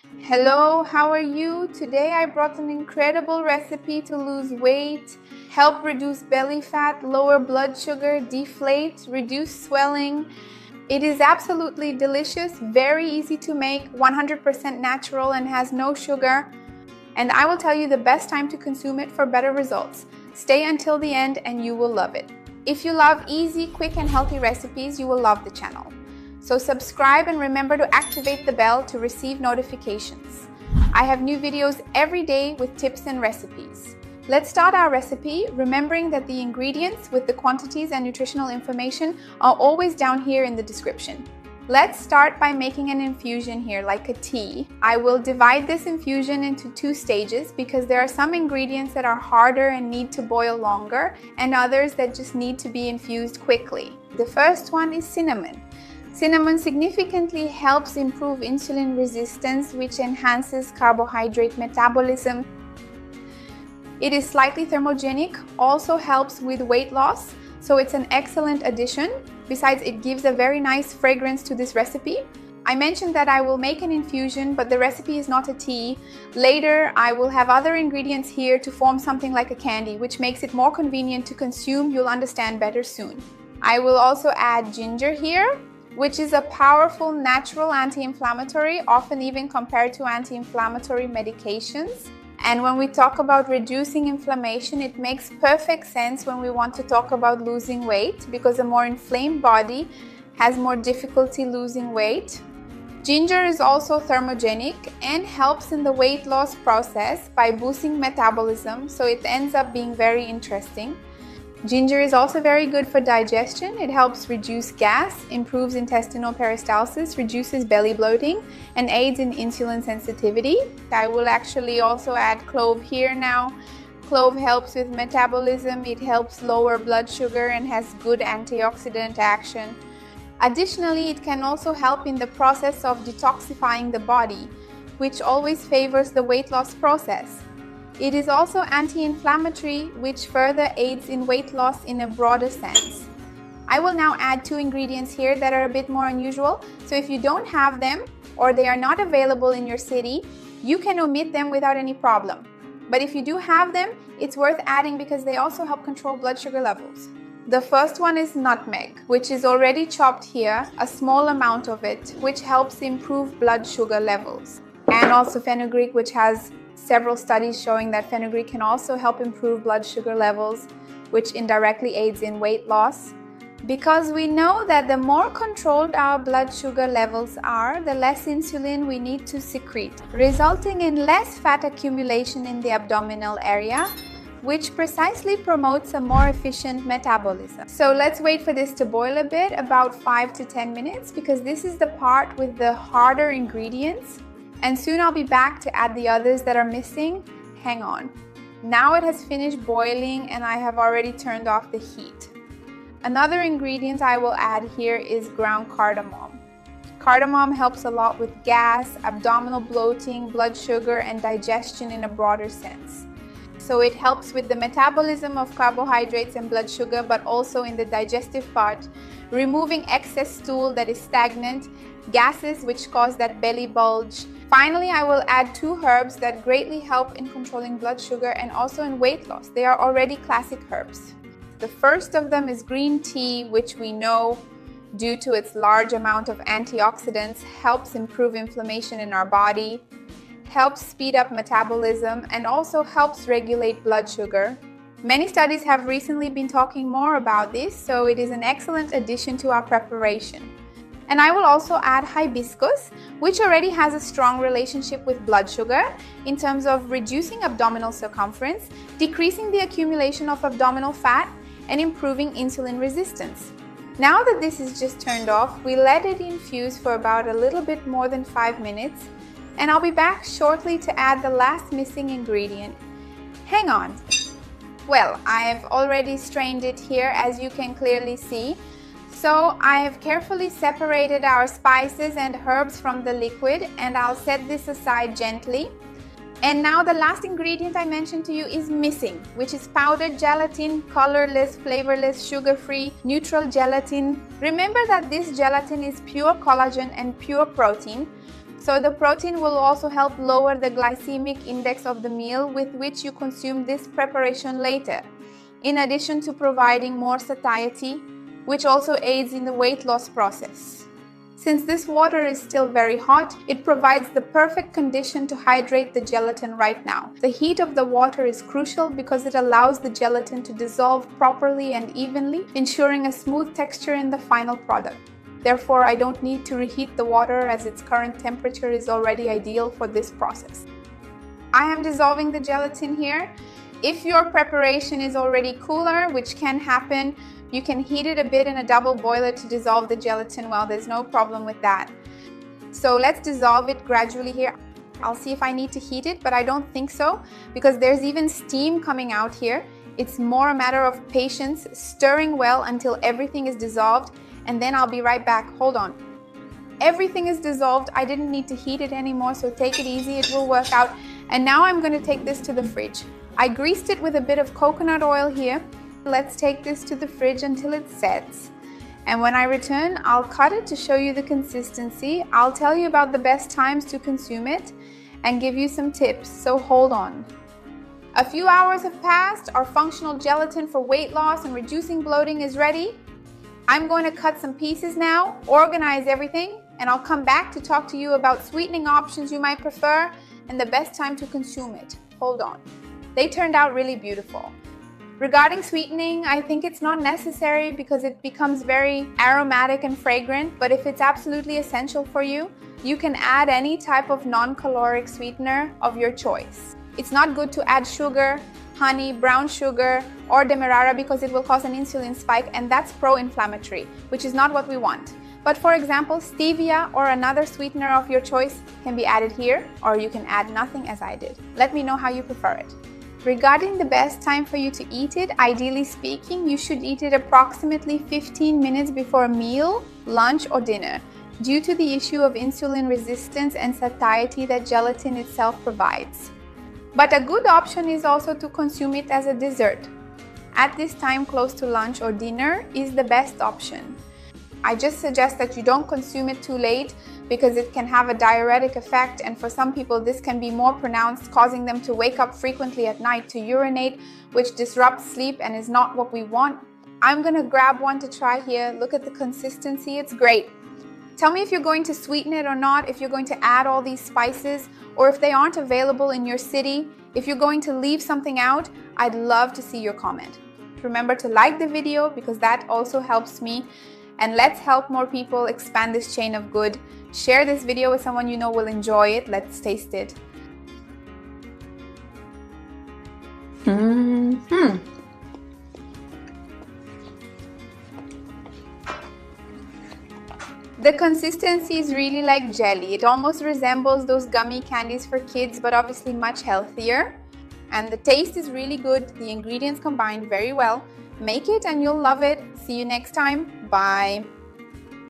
Hello, how are you? Today I brought an incredible recipe to lose weight, help reduce belly fat, lower blood sugar, deflate, reduce swelling. It is absolutely delicious, very easy to make, 100% natural and has no sugar. And I will tell you the best time to consume it for better results. Stay until the end and you will love it. If you love easy, quick and healthy recipes, you will love the channel. So subscribe and remember to activate the bell to receive notifications. I have new videos every day with tips and recipes. Let's start our recipe, remembering that the ingredients with the quantities and nutritional information are always down here in the description. Let's start by making an infusion here, like a tea. I will divide this infusion into two stages because there are some ingredients that are harder and need to boil longer, and others that just need to be infused quickly. The first one is cinnamon. Cinnamon significantly helps improve insulin resistance, which enhances carbohydrate metabolism. It is slightly thermogenic, also helps with weight loss, so it's an excellent addition. Besides, it gives a very nice fragrance to this recipe. I mentioned that I will make an infusion, but the recipe is not a tea. Later, I will have other ingredients here to form something like a candy, which makes it more convenient to consume. You'll understand better soon. I will also add ginger here, which is a powerful natural anti-inflammatory, often even compared to anti-inflammatory medications. And when we talk about reducing inflammation, it makes perfect sense when we want to talk about losing weight, because a more inflamed body has more difficulty losing weight. Ginger is also thermogenic and helps in the weight loss process by boosting metabolism, so it ends up being very interesting. Ginger is also very good for digestion. It helps reduce gas, improves intestinal peristalsis, reduces belly bloating, and aids in insulin sensitivity. I will actually also add clove here now. Clove helps with metabolism. It helps lower blood sugar and has good antioxidant action. Additionally, it can also help in the process of detoxifying the body, which always favors the weight loss process. It is also anti-inflammatory, which further aids in weight loss in a broader sense. I will now add two ingredients here that are a bit more unusual, so if you don't have them or they are not available in your city, you can omit them without any problem. But if you do have them, it's worth adding because they also help control blood sugar levels. The first one is nutmeg, which is already chopped here, a small amount of it, which helps improve blood sugar levels. And also fenugreek, which has several studies showing that fenugreek can also help improve blood sugar levels, which indirectly aids in weight loss. Because we know that the more controlled our blood sugar levels are, the less insulin we need to secrete, resulting in less fat accumulation in the abdominal area, which precisely promotes a more efficient metabolism. So let's wait for this to boil a bit, about 5 to 10 minutes, because this is the part with the harder ingredients. And soon I'll be back to add the others that are missing. Hang on. Now it has finished boiling and I have already turned off the heat. Another ingredient I will add here is ground cardamom. Cardamom helps a lot with gas, abdominal bloating, blood sugar, and digestion in a broader sense. So it helps with the metabolism of carbohydrates and blood sugar, but also in the digestive part, removing excess stool that is stagnant, gases which cause that belly bulge. Finally, I will add two herbs that greatly help in controlling blood sugar and also in weight loss. They are already classic herbs. The first of them is green tea, which we know, due to its large amount of antioxidants, helps improve inflammation in our body, helps speed up metabolism, and also helps regulate blood sugar. Many studies have recently been talking more about this, so it is an excellent addition to our preparation. And I will also add hibiscus, which already has a strong relationship with blood sugar in terms of reducing abdominal circumference, decreasing the accumulation of abdominal fat, and improving insulin resistance. Now that this is just turned off, we let it infuse for about a little bit more than 5 minutes, and I'll be back shortly to add the last missing ingredient. Hang on. Well, I've already strained it here, as you can clearly see. So I have carefully separated our spices and herbs from the liquid, and I'll set this aside gently. And now the last ingredient I mentioned to you is missing, which is powdered gelatin, colorless, flavorless, sugar-free, neutral gelatin. Remember that this gelatin is pure collagen and pure protein, So the protein will also help lower the glycemic index of the meal with which you consume this preparation later, in addition to providing more satiety, which also aids in the weight loss process. Since this water is still very hot, it provides the perfect condition to hydrate the gelatin right now. The heat of the water is crucial because it allows the gelatin to dissolve properly and evenly, ensuring a smooth texture in the final product. Therefore, I don't need to reheat the water as its current temperature is already ideal for this process. I am dissolving the gelatin here. If your preparation is already cooler, which can happen, you can heat it a bit in a double boiler to dissolve the gelatin. Well, there's no problem with that. So let's dissolve it gradually here. I'll see if I need to heat it, but I don't think so because there's even steam coming out here. It's more a matter of patience, stirring well until everything is dissolved, and then I'll be right back. Hold on. Everything is dissolved. I didn't need to heat it anymore, so take it easy. It will work out. And now I'm going to take this to the fridge. I greased it with a bit of coconut oil here. Let's take this to the fridge until it sets. And when I return, I'll cut it to show you the consistency. I'll tell you about the best times to consume it and give you some tips, so hold on. A few hours have passed. Our functional gelatin for weight loss and reducing bloating is ready. I'm going to cut some pieces now, organize everything, and I'll come back to talk to you about sweetening options you might prefer and the best time to consume it. Hold on. They turned out really beautiful. Regarding sweetening, I think it's not necessary because it becomes very aromatic and fragrant, but if it's absolutely essential for you, you can add any type of non-caloric sweetener of your choice. It's not good to add sugar, honey, brown sugar, or demerara because it will cause an insulin spike, and that's pro-inflammatory, which is not what we want. But for example, stevia or another sweetener of your choice can be added here, or you can add nothing as I did. Let me know how you prefer it. Regarding the best time for you to eat it, ideally speaking, you should eat it approximately 15 minutes before a meal, lunch, or dinner, due to the issue of insulin resistance and satiety that gelatin itself provides. But a good option is also to consume it as a dessert. At this time, close to lunch or dinner is the best option. I just suggest that you don't consume it too late because it can have a diuretic effect, and for some people this can be more pronounced, causing them to wake up frequently at night to urinate, which disrupts sleep and is not what we want. I'm gonna grab one to try here. Look at the consistency, it's great. Tell me if you're going to sweeten it or not, if you're going to add all these spices, or if they aren't available in your city. If you're going to leave something out, I'd love to see your comment. Remember to like the video because that also helps me. And let's help more people expand this chain of good. Share this video with someone you know will enjoy it. Let's taste it. The consistency is really like jelly. It almost resembles those gummy candies for kids, but obviously much healthier. And the taste is really good. The ingredients combined very well. Make it and you'll love it. See you next time. Bye.